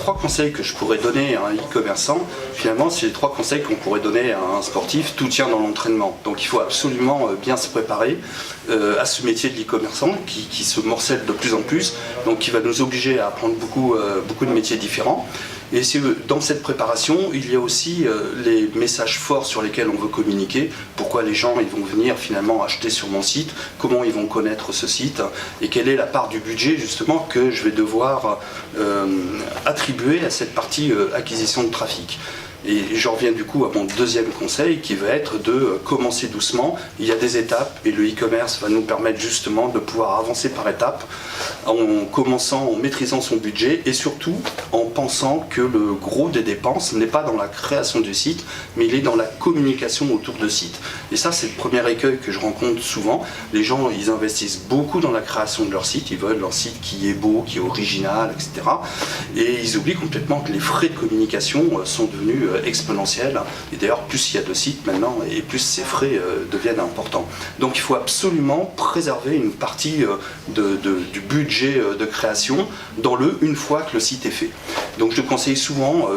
trois conseils que je pourrais donner à un e-commerçant, finalement, c'est les trois conseils qu'on pourrait donner à un sportif. Tout tient dans l'entraînement. Donc il faut absolument bien se préparer à ce métier de l'e-commerçant qui se morcelle de plus en plus, donc qui va nous obliger à apprendre beaucoup de métiers différents. Et dans cette préparation, il y a aussi les messages forts sur lesquels on veut communiquer, pourquoi les gens ils vont venir finalement acheter sur mon site, comment ils vont connaître ce site, et quelle est la part du budget justement que je vais devoir attribuer à cette partie acquisition de trafic. Et j'en reviens du coup à mon deuxième conseil qui va être de commencer doucement. Il y a des étapes et le e-commerce va nous permettre justement de pouvoir avancer par étapes en commençant, en maîtrisant son budget et surtout en pensant que le gros des dépenses n'est pas dans la création du site mais il est dans la communication autour de site. Et ça c'est le premier écueil que je rencontre souvent. Les gens ils investissent beaucoup dans la création de leur site, ils veulent leur site qui est beau, qui est original, etc. Et ils oublient complètement que les frais de communication sont devenus exponentielle, et d'ailleurs plus il y a de sites maintenant et plus ces frais deviennent importants. Donc il faut absolument préserver une partie du budget de création une fois que le site est fait. Donc je conseille souvent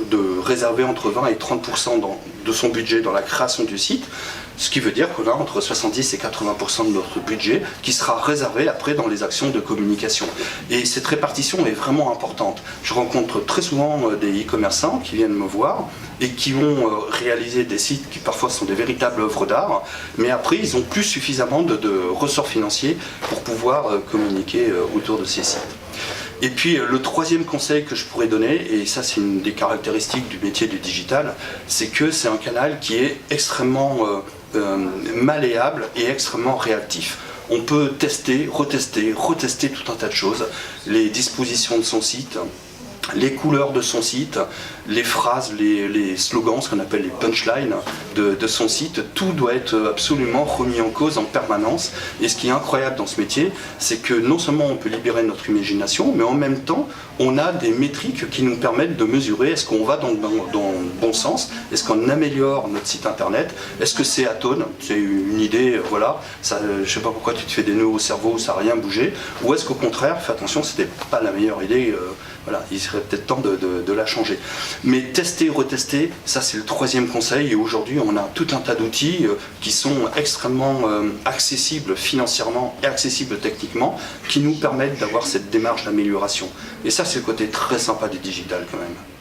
de réserver entre 20 et 30% de son budget dans la création du site, ce qui veut dire qu'on a entre 70 et 80% de notre budget qui sera réservé après dans les actions de communication. Et cette répartition est vraiment importante. Je rencontre très souvent des e-commerçants qui viennent me voir et qui vont réaliser des sites qui parfois sont des véritables œuvres d'art, mais après ils n'ont plus suffisamment de ressorts financiers pour pouvoir communiquer autour de ces sites. Et puis le troisième conseil que je pourrais donner, et ça c'est une des caractéristiques du métier du digital, c'est que c'est un canal qui est extrêmement malléable et extrêmement réactif. On peut tester, retester tout un tas de choses, les dispositions de son site, les couleurs de son site, les phrases, les slogans, ce qu'on appelle les punchlines de son site, tout doit être absolument remis en cause en permanence. Et ce qui est incroyable dans ce métier, c'est que non seulement on peut libérer notre imagination, mais en même temps, on a des métriques qui nous permettent de mesurer est-ce qu'on va dans le bon sens, est-ce qu'on améliore notre site internet, est-ce que c'est atone, c'est une idée, voilà, ça, je sais pas pourquoi tu te fais des nœuds au cerveau, ça n'a rien bougé, ou est-ce qu'au contraire, fais attention, c'était pas la meilleure idée, voilà, il serait peut-être temps de la changer. Mais tester, retester, ça c'est le troisième conseil, et aujourd'hui on a tout un tas d'outils qui sont extrêmement accessibles financièrement et accessibles techniquement, qui nous permettent d'avoir cette démarche d'amélioration. Et ça c'est le côté très sympa du digital quand même.